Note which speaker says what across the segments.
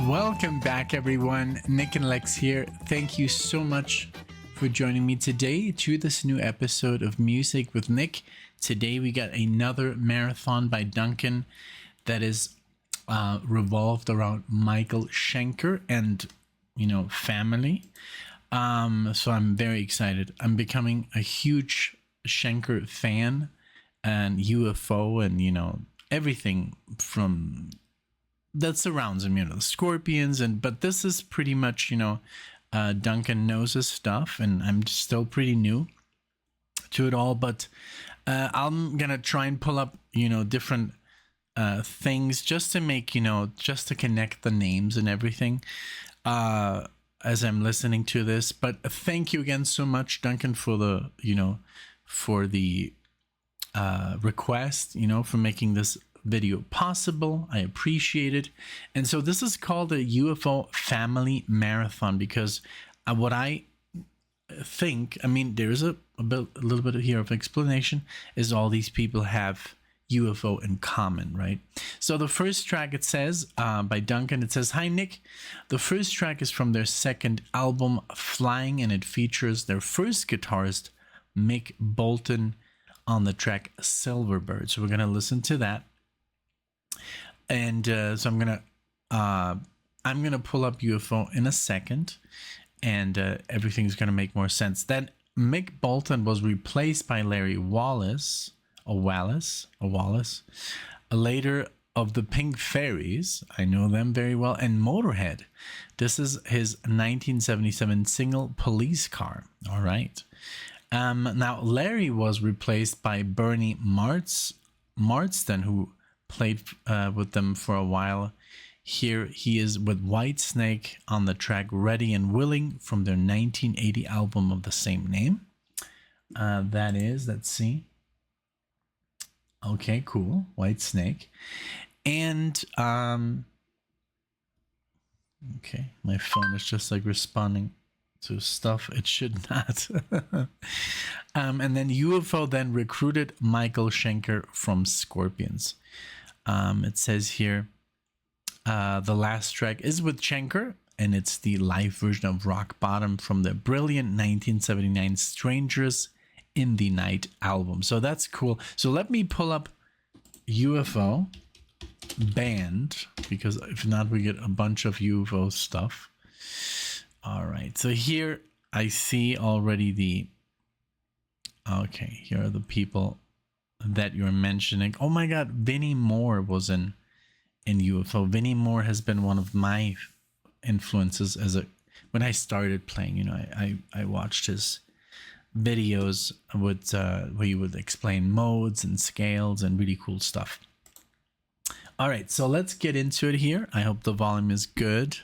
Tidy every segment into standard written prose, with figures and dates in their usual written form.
Speaker 1: Welcome back, everyone. NicknLex here. Thank you so much for joining me today to this new episode of Music with Nick. Today we got another marathon by Duncan that is revolved around Michael Schenker and, family. So I'm very excited. I'm becoming a huge Schenker fan and UFO and, everything from that surrounds him, the scorpions, but this is pretty much, Duncan knows his stuff, and I'm still pretty new to it all, but I'm gonna try and pull up, different things just to make, just to connect the names and everything as I'm listening to this. But thank you again so much, Duncan, for the, for the request, for making this video possible. I appreciate it. And so this is called a UFO family marathon because what I think, there's a little bit here of explanation, is all these people have UFO in common, right? So the first track, it says by Duncan, it says, "Hi Nick, the first track is from their second album, Flying, and it features their first guitarist, Mick Bolton, on the track Silverbird." So we're gonna listen to that. And so I'm gonna pull up UFO in a second, and everything's gonna make more sense. Then Mick Bolton was replaced by Larry Wallis, later of the Pink Fairies. I know them very well, and Motorhead. This is his 1977 single "Police Car." All right. Now Larry was replaced by Bernie Marsden, who played with them for a while. Here he is with Whitesnake on the track "Ready and Willing" from their 1980 album of the same name. That is, let's see. Okay, cool. Whitesnake. And okay, my phone is just like responding to stuff it should not. And then UFO then recruited Michael Schenker from Scorpions. It says here the last track is with Schenker, and it's the live version of Rock Bottom from the brilliant 1979 Strangers in the Night album. So that's cool. So let me pull up UFO band, because if not we get a bunch of UFO stuff. All right, so here I see already the, okay, here are the people that you're mentioning. Oh my god, Vinnie Moore was in UFO. Vinnie Moore has been one of my influences when I started playing. I watched his videos with where he would explain modes and scales and really cool stuff. All right, so let's get into it here. I hope the volume is good.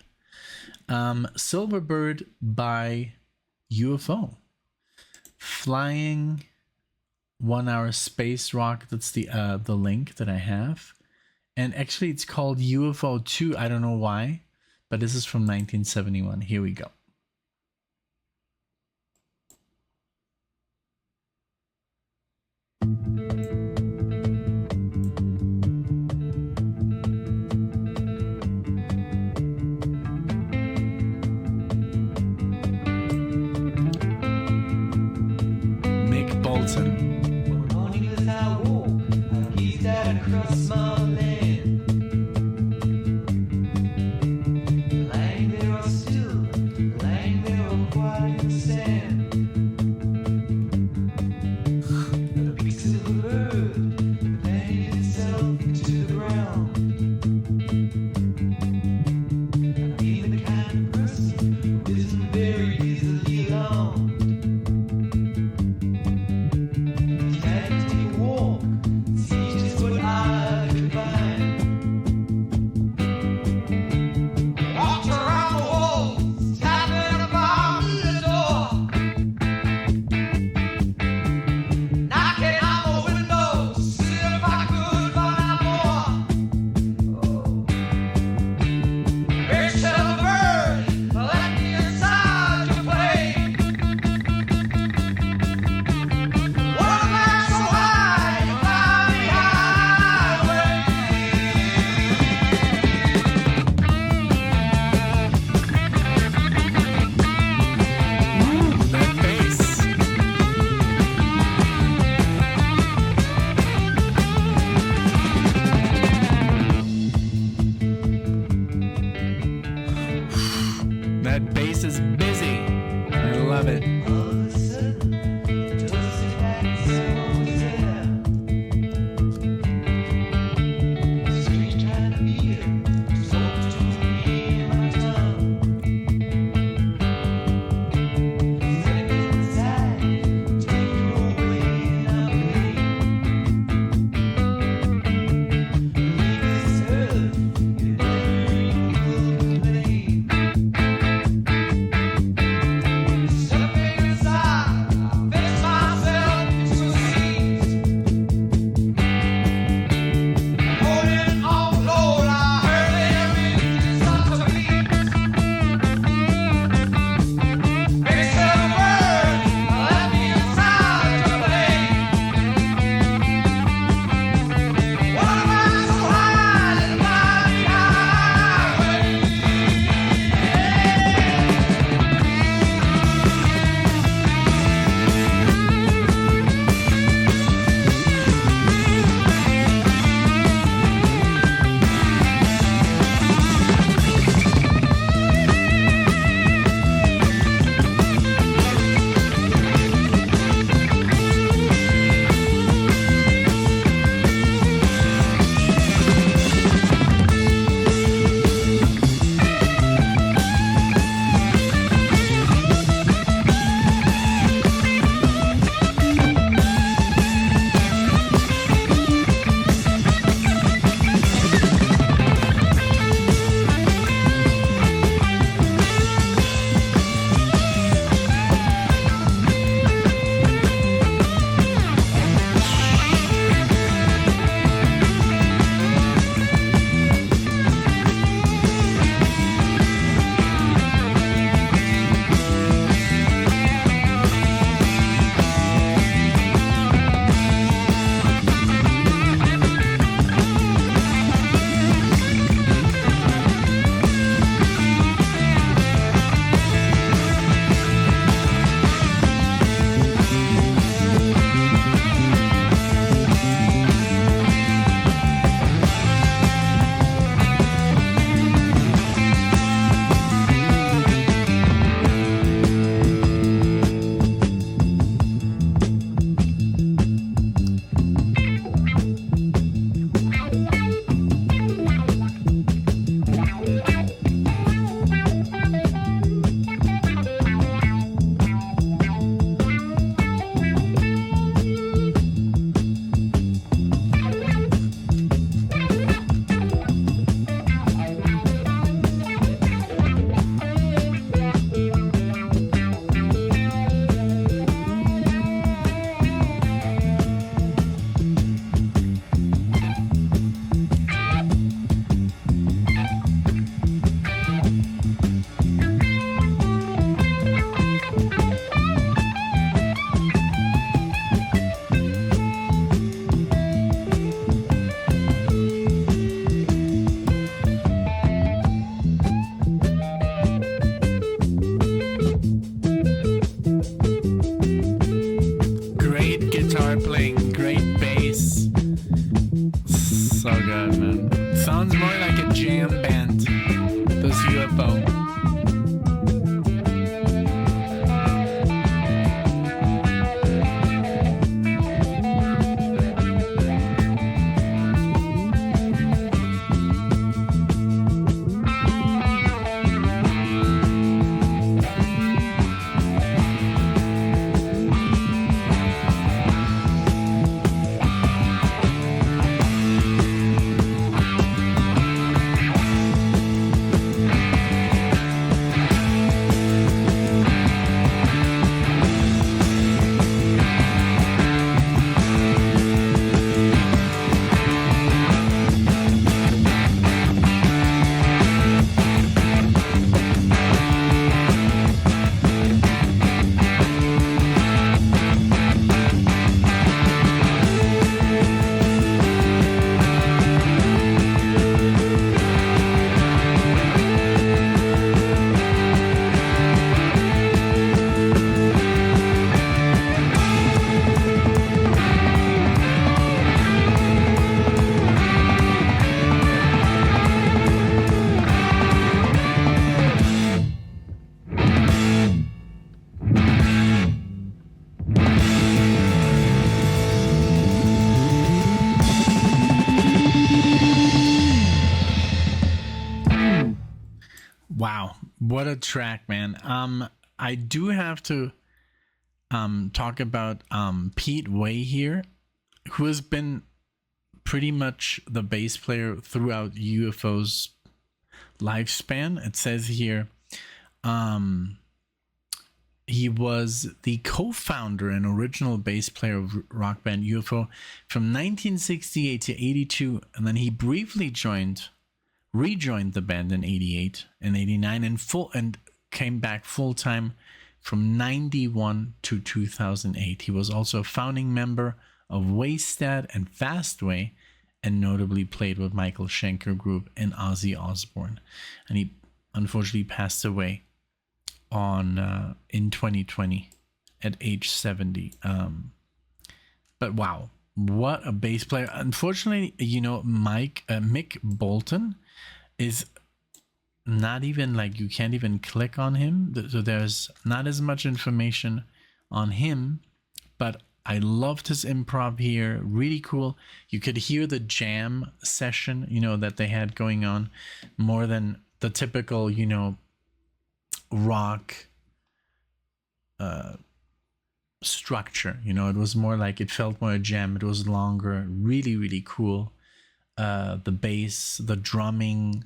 Speaker 1: Silverbird by UFO. Flying 1 hour space rock. That's the link that I have. And actually it's called UFO 2. I don't know why, but this is from 1971. Here we go. Mick Bolton. So good, man. Sounds more like a jam band. This UFO. Wow, what a track, man. I do have to talk about Pete Way here, who has been pretty much the bass player throughout UFO's lifespan. It says here he was the co-founder and original bass player of rock band UFO from 1968 to 82, and then he briefly rejoined the band in 88 and 89 and came back full-time from 91 to 2008. He was also a founding member of Waystad and Fastway, and notably played with Michael Schenker Group and Ozzy Osbourne. And he unfortunately passed away in 2020 at age 70. But wow, what a bass player. Unfortunately, Mick Bolton is not even, like, you can't even click on him, so there's not as much information on him, but I loved his improv here. Really cool. You could hear the jam session, that they had going on, more than the typical, rock structure. It was more like, it felt more a jam. It was longer. Really, really cool. The bass, the drumming,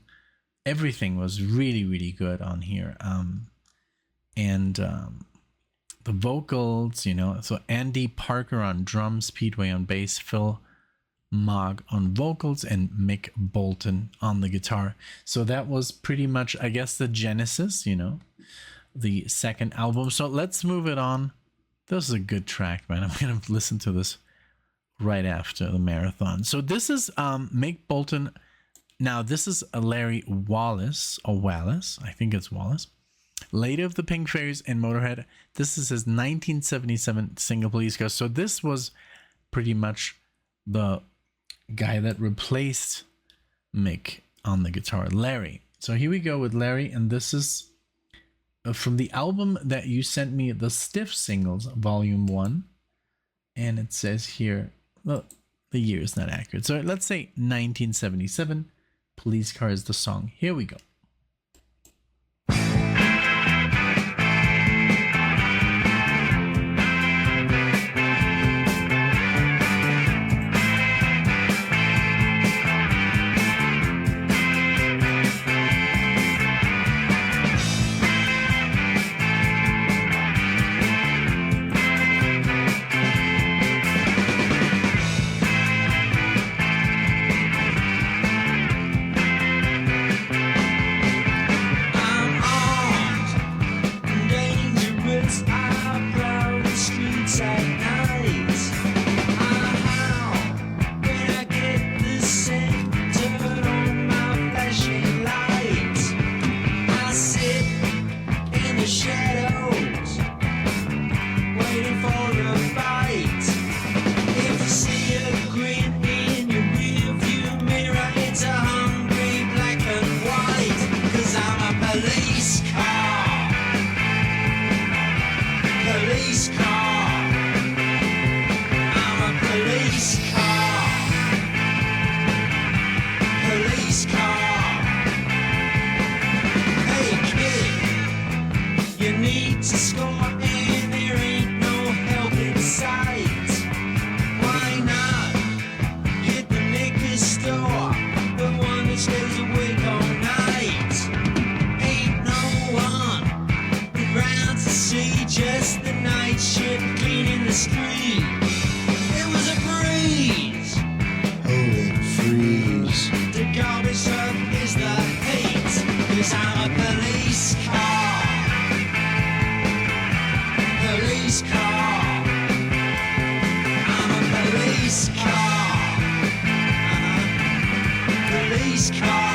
Speaker 1: everything was really, really good on here. The vocals, so Andy Parker on drums, Pete Way on bass, Phil Mogg on vocals, and Mick Bolton on the guitar. So that was pretty much, I guess, the genesis, the second album. So let's move it on. This is a good track, man. I'm going to listen to this right after the marathon. So this is Mick Bolton. Now, this is Larry Wallis, or Wallis. I think it's Wallis. Later of the Pink Fairies and Motorhead. This is his 1977 single, Police Car. So this was pretty much the guy that replaced Mick on the guitar, Larry. So here we go with Larry, and this is from the album that you sent me, the Stiff Singles, Volume 1. And it says here, well, the year is not accurate. So let's say 1977, Police Car is the song. Here we go.
Speaker 2: police car.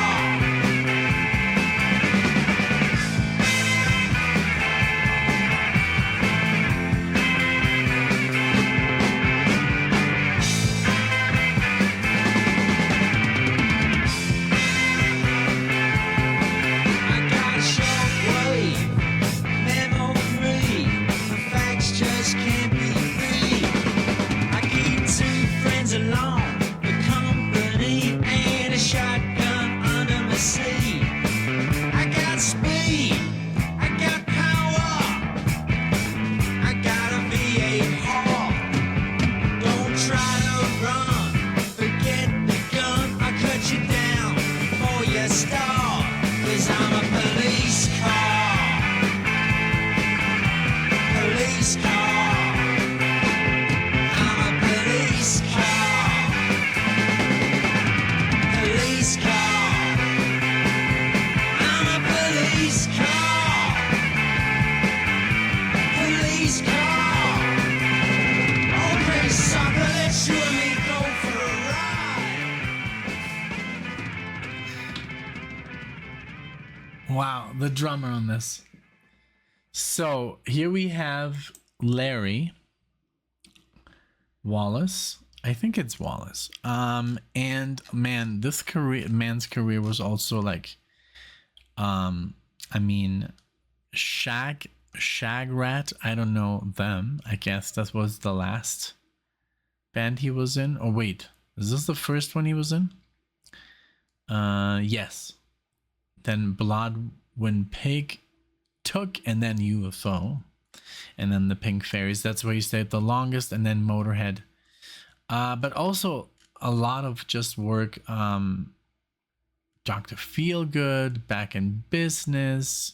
Speaker 1: Wow, the drummer on this. So here we have Larry Wallis. I think it's Wallis. And man, this man's career was also like, I mean, Shagrat. I don't know them. I guess that was the last band he was in. Oh wait, is this the first one he was in? Yes. Then Blood When Pig Took, and then UFO, and then the Pink Fairies. That's where he stayed the longest, and then Motorhead. But also a lot of just work. Dr. Feelgood, Back in Business.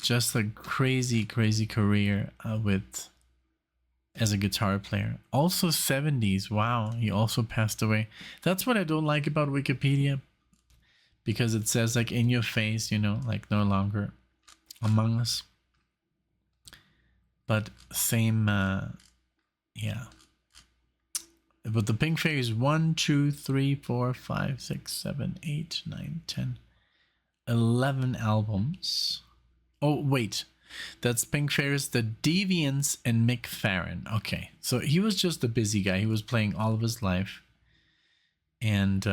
Speaker 1: Just a crazy career with as a guitar player. Also 70s. Wow, he also passed away. That's what I don't like about Wikipedia, because it says like in your face, you know, like no longer among us. But same, yeah. But the Pink Fairies, 1, 2, 3, 4, 5, 6, 7, 8, 9, 10, 11 albums. Oh, wait. That's Pink Fairies, The Deviants, and Mick Farren. Okay, so he was just a busy guy. He was playing all of his life. And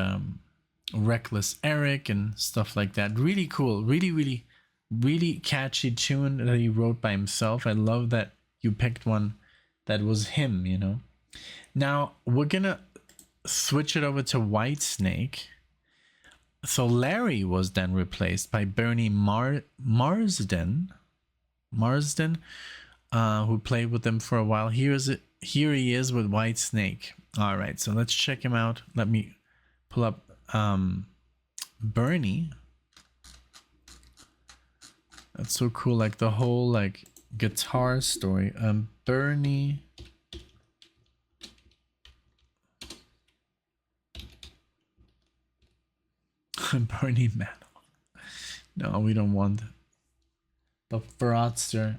Speaker 1: Reckless Eric and stuff like that. Really cool. Really catchy tune that he wrote by himself. I love that you picked one that was him, you know. Now, we're going to switch it over to Whitesnake. So Larry was then replaced by Bernie Marsden, who played with them for a while. Here he is with Whitesnake. All right, so let's check him out. Let me pull up Bernie. That's so cool, like the whole like guitar story. Bernie. Bernie Madoff. No, we don't want the fraudster.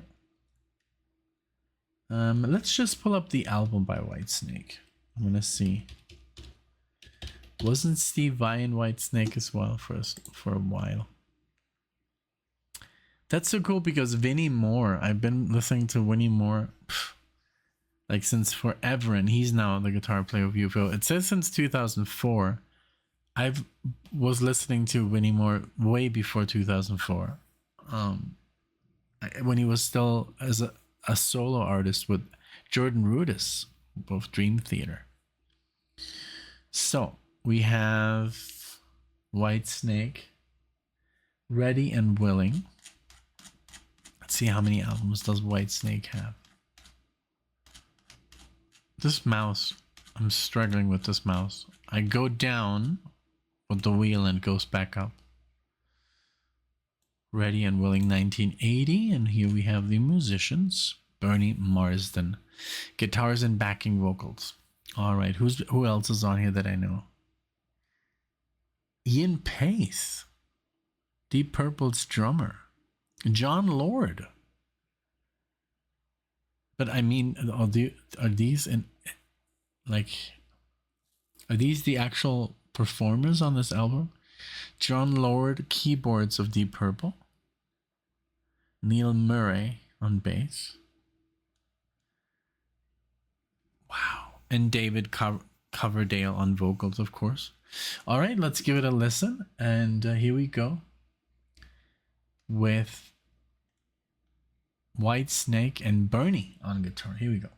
Speaker 1: Let's just pull up the album by Whitesnake. I'm gonna see. Wasn't Steve Vai in Whitesnake as well for a while? That's so cool because Vinnie Moore. I've been listening to Vinnie Moore like since forever, and he's now the guitar player of UFO. It says since 2004. I was listening to Vinnie Moore way before 2004. When he was still as a solo artist with Jordan Rudess, both Dream Theater. So we have Whitesnake, Ready and Willing. Let's see how many albums does Whitesnake have. This mouse, I'm struggling with this mouse. I go down with the wheel and it goes back up. Ready and Willing, 1980, and here we have the musicians. Bernie Marsden, guitars and backing vocals. All right, who else is on here that I know? Ian Pace, Deep Purple's drummer. John Lord. But I mean, are these in like? Are these the actual performers on this album? John Lord, keyboards of Deep Purple. Neil Murray on bass. Wow. And David Coverdale on vocals, of course. All right, let's give it a listen. And here we go with Whitesnake and Bernie on guitar. Here we go.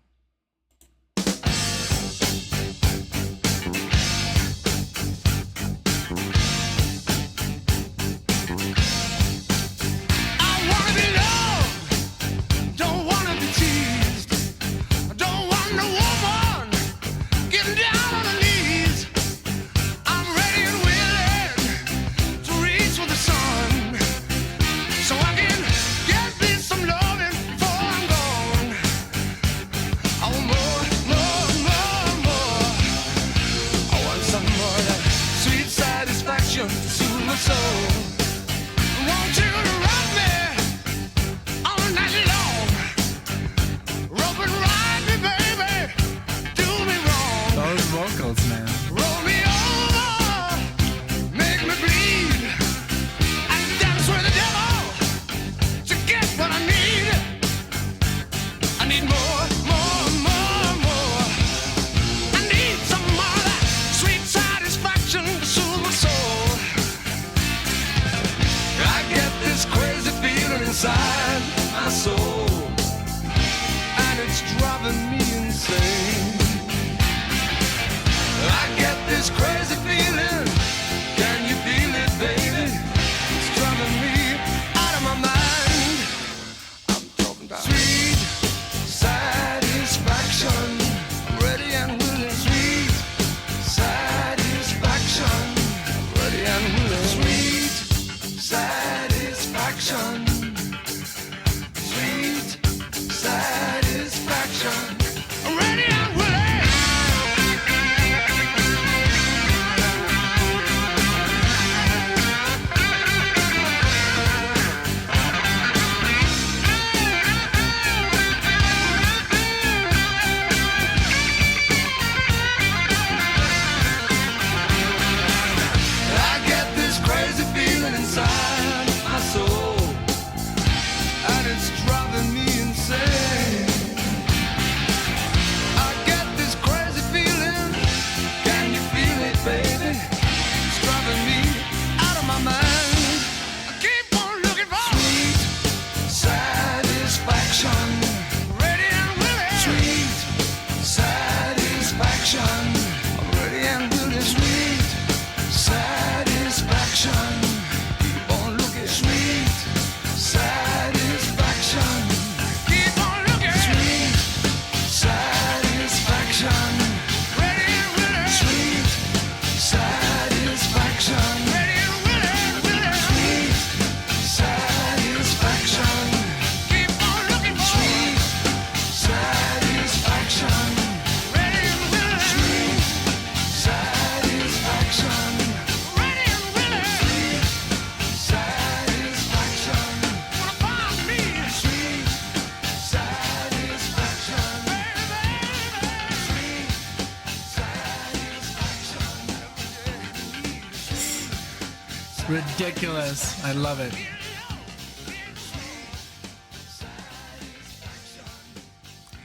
Speaker 1: Ridiculous. I love it.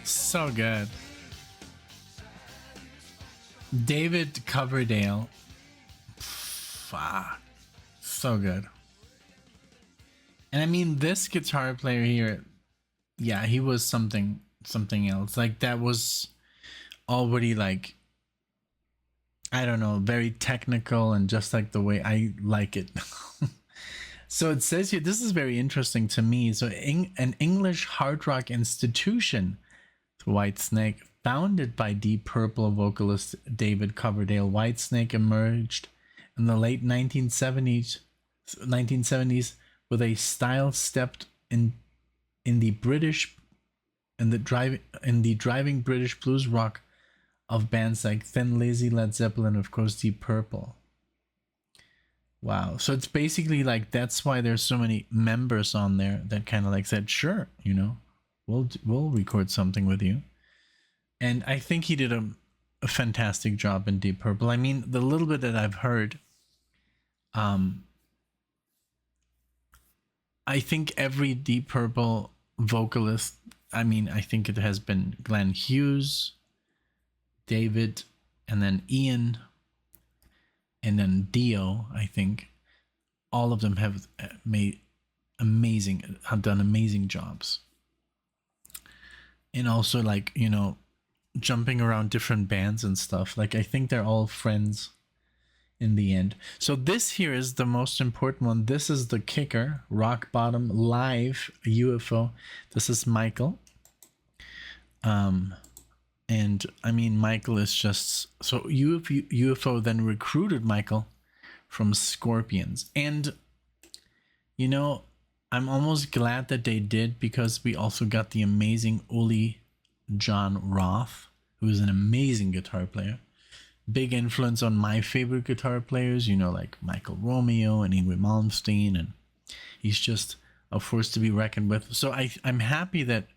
Speaker 1: So good. David Coverdale. So good. And I mean, this guitar player here, yeah, he was something else. Like, that was already, like, I don't know, very technical and just like the way I like it. So it says here, this is very interesting to me. So an English hard rock institution, Whitesnake, founded by Deep Purple vocalist David Coverdale. Whitesnake emerged in the late 1970s with a style steeped in the driving British blues rock of bands like Thin Lizzy, Led Zeppelin, of course, Deep Purple. Wow. So it's basically like, that's why there's so many members on there that kind of like said, sure, you know, we'll record something with you. And I think he did a fantastic job in Deep Purple. I mean, the little bit that I've heard, I think every Deep Purple vocalist, I mean, I think it has been Glenn Hughes, David, and then Ian, and then Dio. I think all of them have done amazing jobs. And also, like, you know, jumping around different bands and stuff. Like, I think they're all friends in the end. So this here is the most important one. This is the kicker. Rock Bottom live UFO. This is Michael. And I mean, Michael is just so UFO then recruited Michael from Scorpions. And you know, I'm almost glad that they did, because we also got the amazing Uli John Roth, who is an amazing guitar player. Big influence on my favorite guitar players, you know, like Michael Romeo and Ingrid Malmsteen, and he's just a force to be reckoned with. So I'm happy that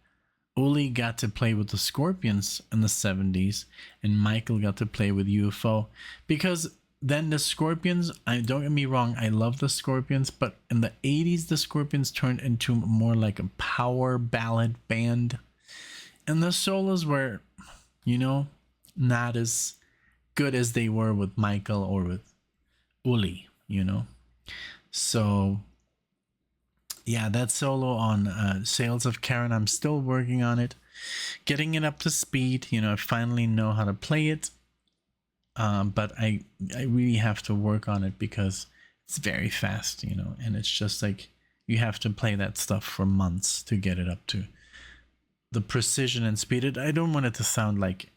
Speaker 1: Uli got to play with the Scorpions in the 70s and Michael got to play with UFO, because then the Scorpions, don't get me wrong, I love the Scorpions, but in the 80s the Scorpions turned into more like a power ballad band, and the solos were, you know, not as good as they were with Michael or with Uli, you know. So yeah, that solo on Sales of Karen, I'm still working on it, getting it up to speed. You know, I finally know how to play it, but I really have to work on it because it's very fast, you know, and it's just like you have to play that stuff for months to get it up to the precision and speed. I don't want it to sound like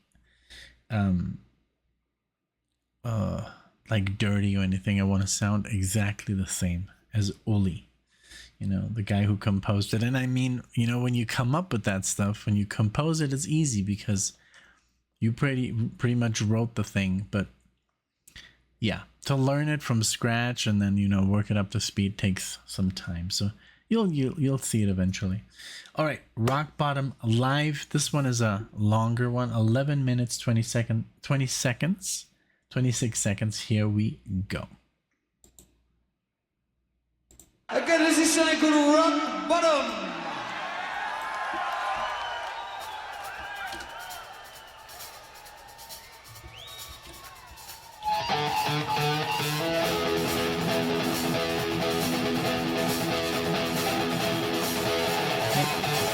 Speaker 1: dirty or anything. I want to sound exactly the same as Uli, you know, the guy who composed it. And I mean, you know, when you come up with that stuff, when you compose it, it's easy because you pretty much wrote the thing. But yeah, to learn it from scratch and then, you know, work it up to speed takes some time. So you'll see it eventually. All right, Rock Bottom live. This one is a longer one, 11 minutes 26 seconds. Here we go.
Speaker 2: Again, this is something called Rock Bottom.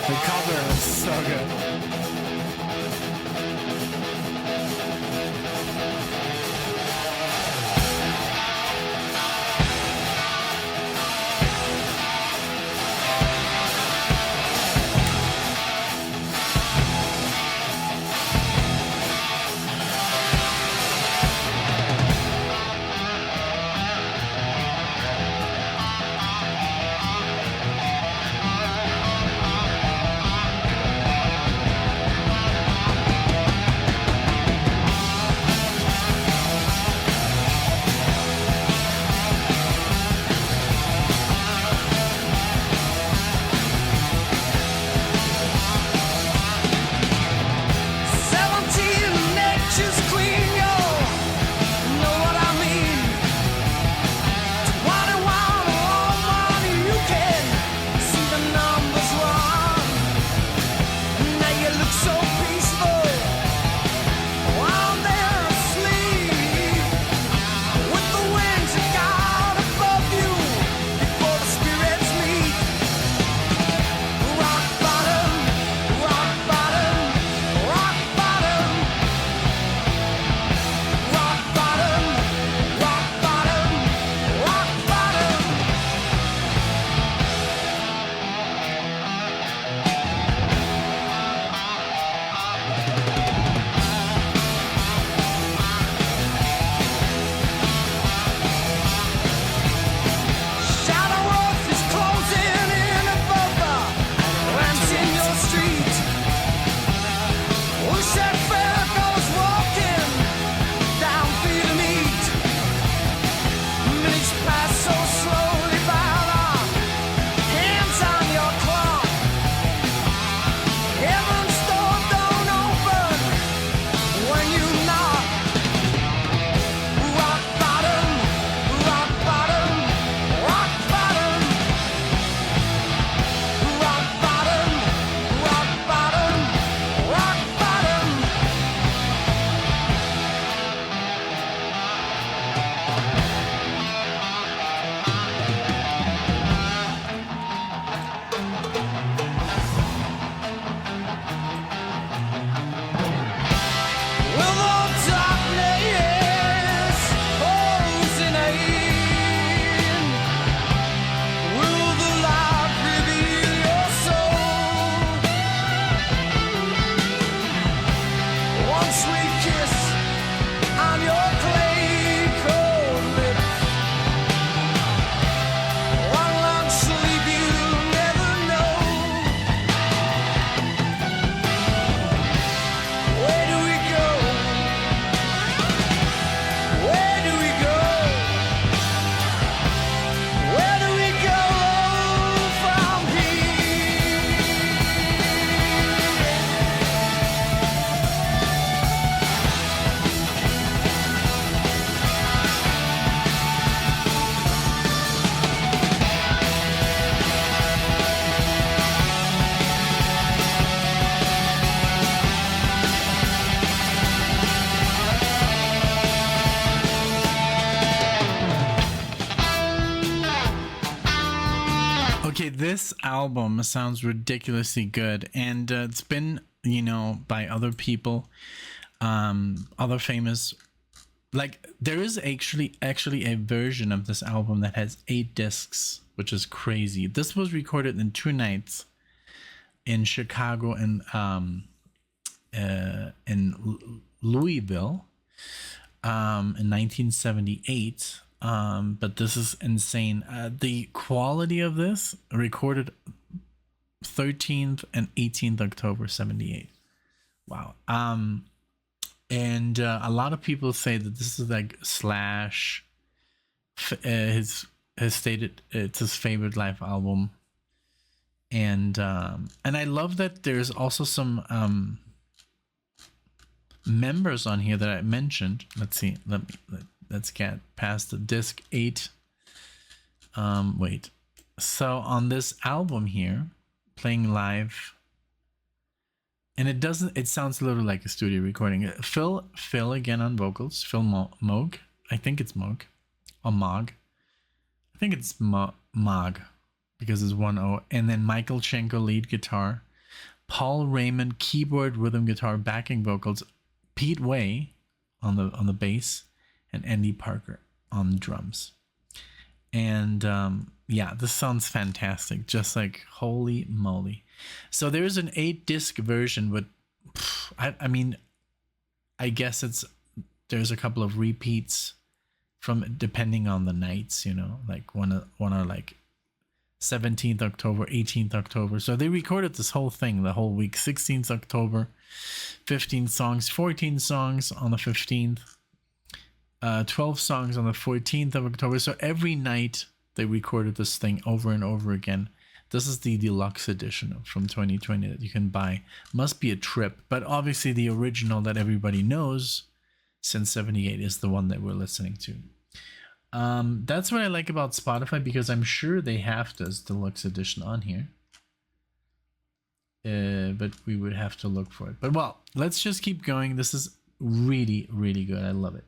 Speaker 1: The cover is so good. this album sounds ridiculously good, and it's been, you know, by other people, other famous. Like, there is actually a version of this album that has 8 discs, which is crazy. This was recorded in 2 nights in Chicago and in Louisville in 1978. But this is insane. The quality of this, recorded 13th and 18th October 78. Wow. And a lot of people say that this is like Slash, his stated it's his favorite live album. And I love that there's also some members on here that I mentioned. Let's see. Let's get past the disc 8. Wait. So on this album here, playing live, and it sounds a little like a studio recording. Phil again on vocals. Phil Moog. I think it's Moog. Or Mog. I think it's Mog, because it's 1 O. And then Michael Schenker lead guitar. Paul Raymond keyboard, rhythm guitar, backing vocals. Pete Way on the bass, and Andy Parker on drums. And yeah, this sounds fantastic. Just like, holy moly. So there's an 8-disc version, but I mean, I guess there's a couple of repeats from, depending on the nights, you know, like one are like 17th October, 18th October. So they recorded this whole thing the whole week. 16th October, 15 songs, 14 songs on the 15th, 12 songs on the 14th of October. So every night they recorded this thing over and over again. This is the deluxe edition from 2020 that you can buy. Must be a trip, but obviously the original that everybody knows since 78 is the one that we're listening to. That's what I like about Spotify, because I'm sure they have this deluxe edition on here. But we would have to look for it. But well, let's just keep going. This is really, really good. I love it.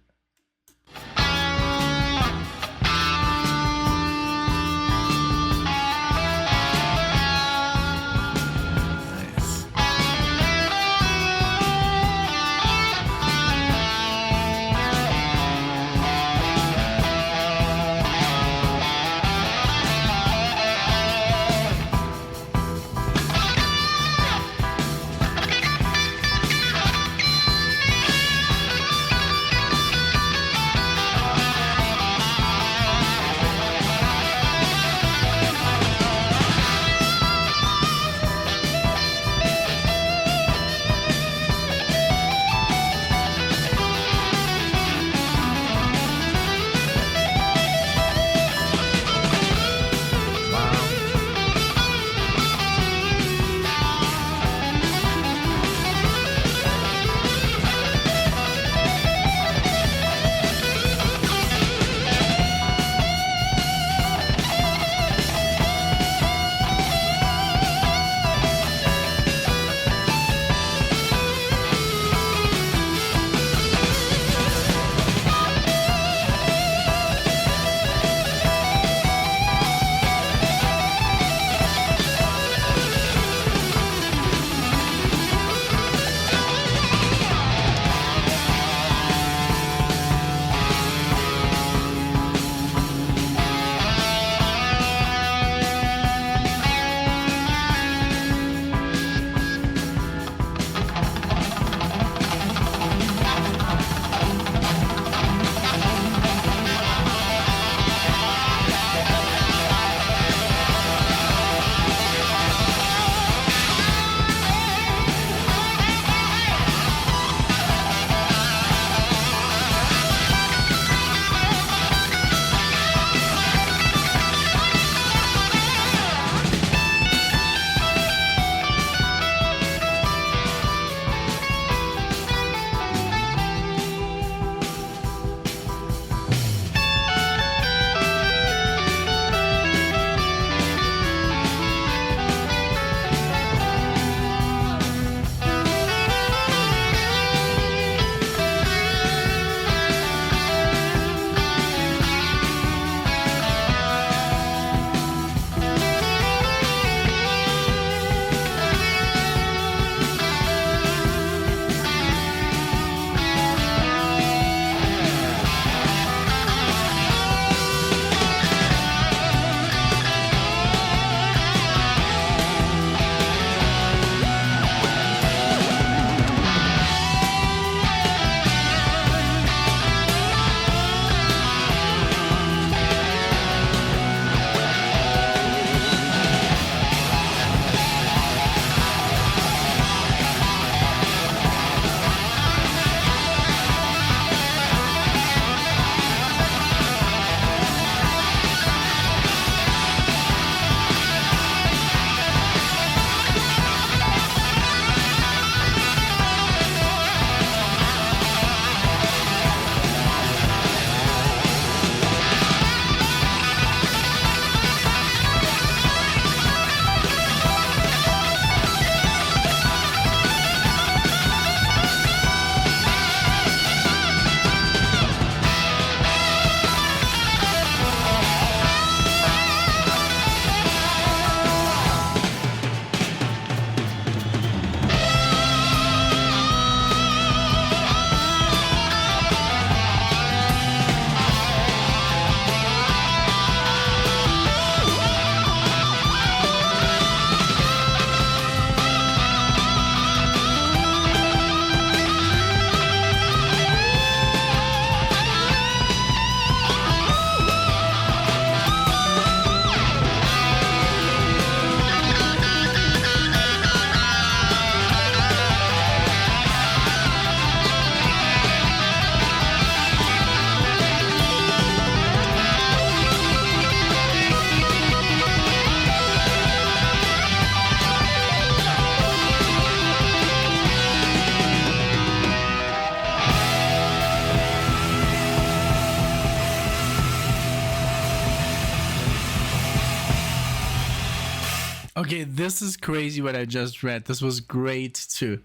Speaker 1: Okay, this is crazy what I just read. This was great to,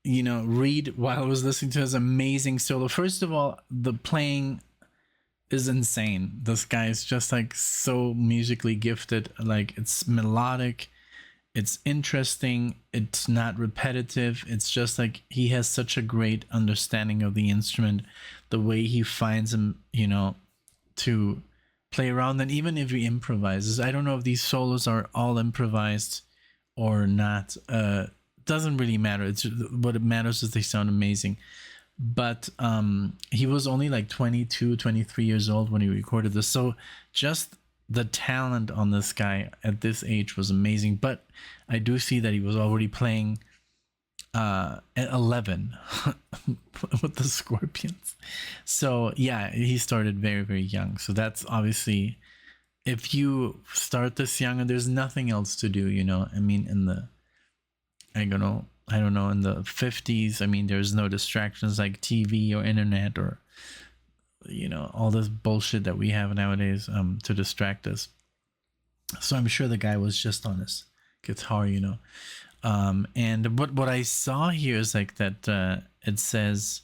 Speaker 1: read while I was listening to his amazing solo. First of all, the playing is insane. This guy is just like so musically gifted. Like, it's melodic, it's interesting, it's not repetitive. It's just like he has such a great understanding of the instrument, the way he finds him, to play around. And even if he improvises, I don't know if these solos are all improvised or not. Doesn't really matter. It's what it matters is they sound amazing. But he was only like 22, 23 years old when he recorded this. So just the talent on this guy at this age was amazing. But I do see that he was already playing at 11 with the Scorpions. So yeah, he started very, very young. So that's obviously, if you start this young and there's nothing else to do, I mean, I don't know, in the 50s, I mean, there's no distractions like TV or internet or, all this bullshit that we have nowadays to distract us. So I'm sure the guy was just on his guitar, and what I saw here is like that it says,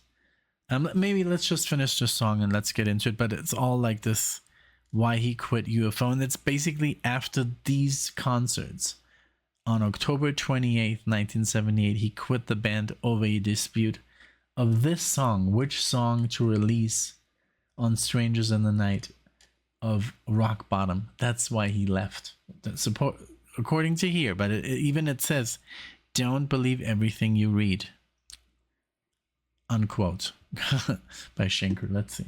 Speaker 1: maybe let's just finish the song and let's get into it, but it's all like this, why he quit UFO, and it's basically after these concerts. On October 28th, 1978, he quit the band over a dispute of this song, which song to release on Strangers in the Night of Rock Bottom. That's why he left. That's according to here, but it says, "Don't believe everything you read," unquote, by Schenker. Let's see.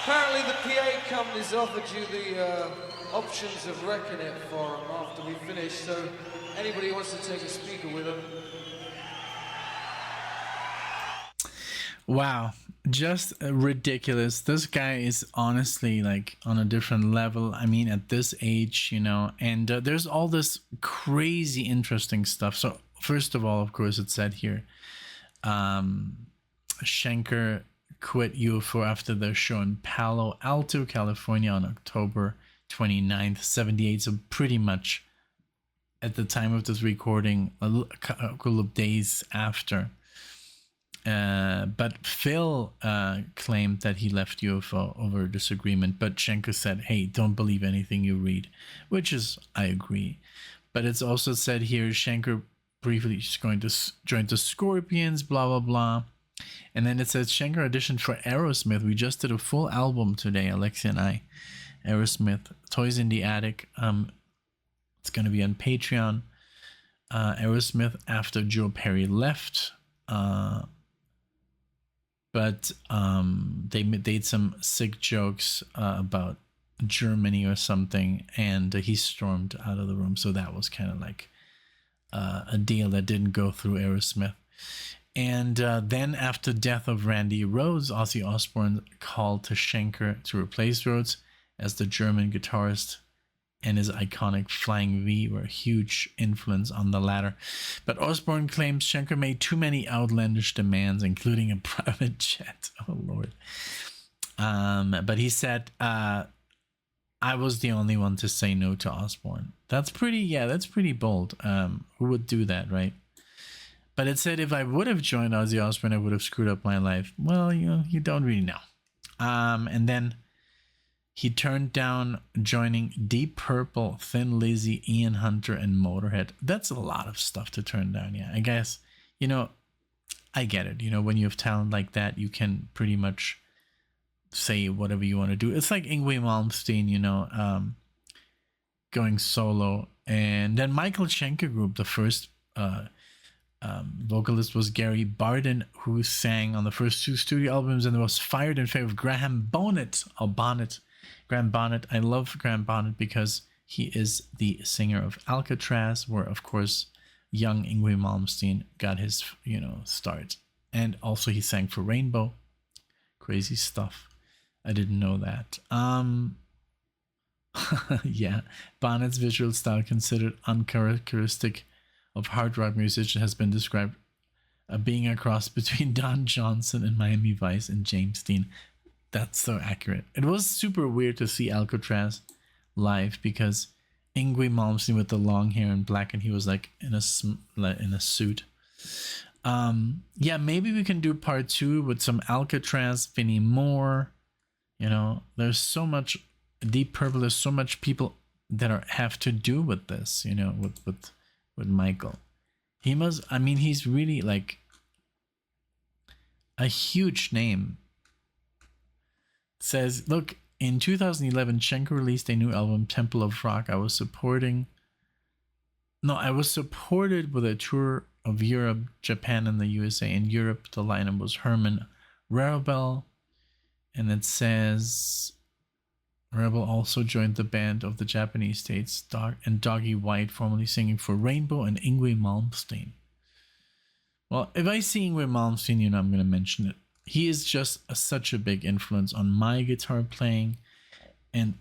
Speaker 2: Apparently the PA company's offered you the options of wrecking it for them after we finish, so anybody who wants to take a speaker with them.
Speaker 1: Wow, just ridiculous. This guy is honestly like on a different level. I mean, at this age, and there's all this crazy interesting stuff. So first of all, of course, it said here, Schenker quit UFO after their show in Palo Alto, California on October 29th, 78. So pretty much at the time of this recording, a couple of days after. But Phil claimed that he left UFO over a disagreement, but Schenker said, hey, don't believe anything you read, which is, I agree. But it's also said here, Schenker briefly is going to join the Scorpions, blah, blah, blah. And then it says, Schenker auditioned for Aerosmith. We just did a full album today, Alexia and I. Aerosmith, Toys in the Attic. It's going to be on Patreon. Aerosmith after Joe Perry left. But they made some sick jokes about Germany or something, and he stormed out of the room. So that was kind of like a deal that didn't go through Aerosmith. And then after death of Randy Rhoads, Ozzy Osbourne called to Schenker to replace Rhoads, as the German guitarist and his iconic Flying V were a huge influence on the latter. But Osbourne claims Schenker made too many outlandish demands, including a private jet. Oh, Lord. But he said, I was the only one to say no to Osbourne. That's pretty bold. Who would do that, right? But it said, if I would have joined Ozzy Osbourne, I would have screwed up my life. Well, you don't really know. And then he turned down joining Deep Purple, Thin Lizzy, Ian Hunter, and Motorhead. That's a lot of stuff to turn down. Yeah, I guess, I get it. When you have talent like that, you can pretty much say whatever you want to do. It's like Yngwie Malmsteen, going solo. And then Michael Schenker Group, the first vocalist was Gary Barden, who sang on the first 2 studio albums and was fired in favor of Graham Bonnet. Graham Bonnet. I love Graham Bonnet because he is the singer of Alcatraz, where, of course, young Yngwie Malmsteen got his, start. And also he sang for Rainbow. Crazy stuff. I didn't know that. Yeah. Bonnet's visual style, considered uncharacteristic of hard rock musician, has been described being a cross between Don Johnson and Miami Vice and James Dean. That's so accurate. It was super weird to see Alcatraz live because Yngwie Malmsteen with the long hair and black, and he was like in a suit. Yeah, maybe we can do part 2 with some Alcatraz, Vinnie Moore. There's so much Deep Purple. There's so much people that have to do with this. With Michael. He's really like a huge name. Says, look, in 2011, Schenker released a new album, Temple of Rock. I was supported with a tour of Europe, Japan, and the USA. In Europe, the lineup was Herman Rarebell. And it says, Rarebell also joined the band of the Japanese states, and Doggy White, formerly singing for Rainbow, and Yngwie Malmsteen. Well, if I see Yngwie Malmsteen, I'm going to mention it. He is just such a big influence on my guitar playing. And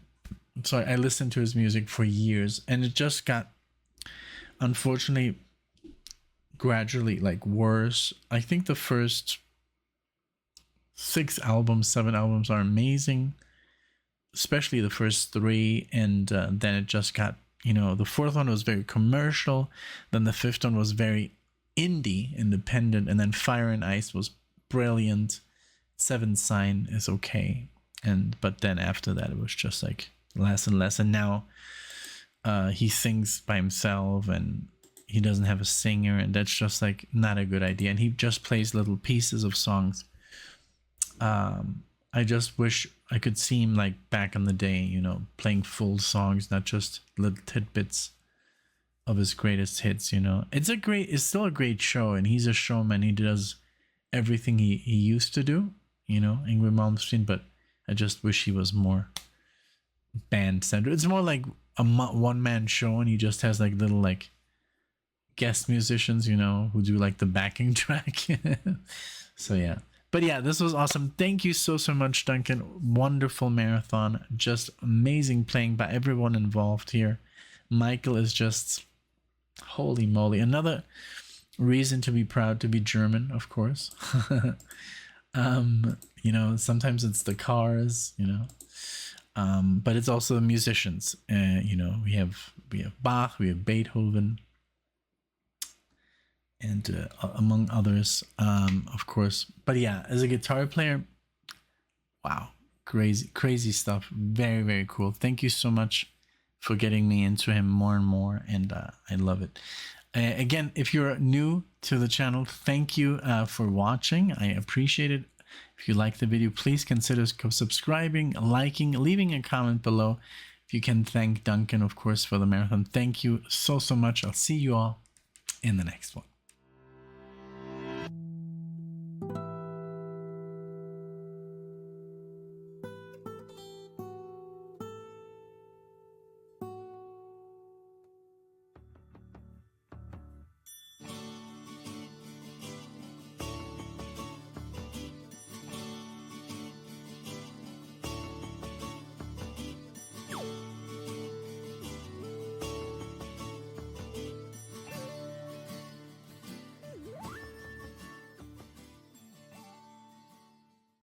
Speaker 1: so I listened to his music for years, and it just got, unfortunately, gradually worse. I think the first 7 albums are amazing, especially the first 3. And then it just got, the 4th one was very commercial. Then the 5th one was very indie, independent. And then Fire and Ice was brilliant. 7 Sign is okay, but then after that it was just like less and less. And now he sings by himself, and he doesn't have a singer, and that's just like not a good idea. And he just plays little pieces of songs. I just wish I could see him like back in the day, playing full songs, not just little tidbits of his greatest hits. It's still a great show, and he's a showman. He does everything he used to do, Yngwie Malmsteen, but I just wish he was more band centered. It's more like a one-man show, and he just has like little like guest musicians, who do like the backing track. So yeah. But yeah, this was awesome. Thank you so much, Duncan. Wonderful marathon. Just amazing playing by everyone involved here. Michael is just, holy moly. Another reason to be proud to be German, of course. Sometimes it's the cars, but it's also the musicians. We have Bach, we have Beethoven. and among others, of course. But yeah, as a guitar player, wow, crazy stuff. Very, very cool. Thank you so much for getting me into him more and more, and I love it. Again, if you're new to the channel, thank you for watching. I appreciate it. If you like the video, please consider subscribing, liking, leaving a comment below. If you can thank Duncan, of course, for the marathon. Thank you so much. I'll see you all in the next one.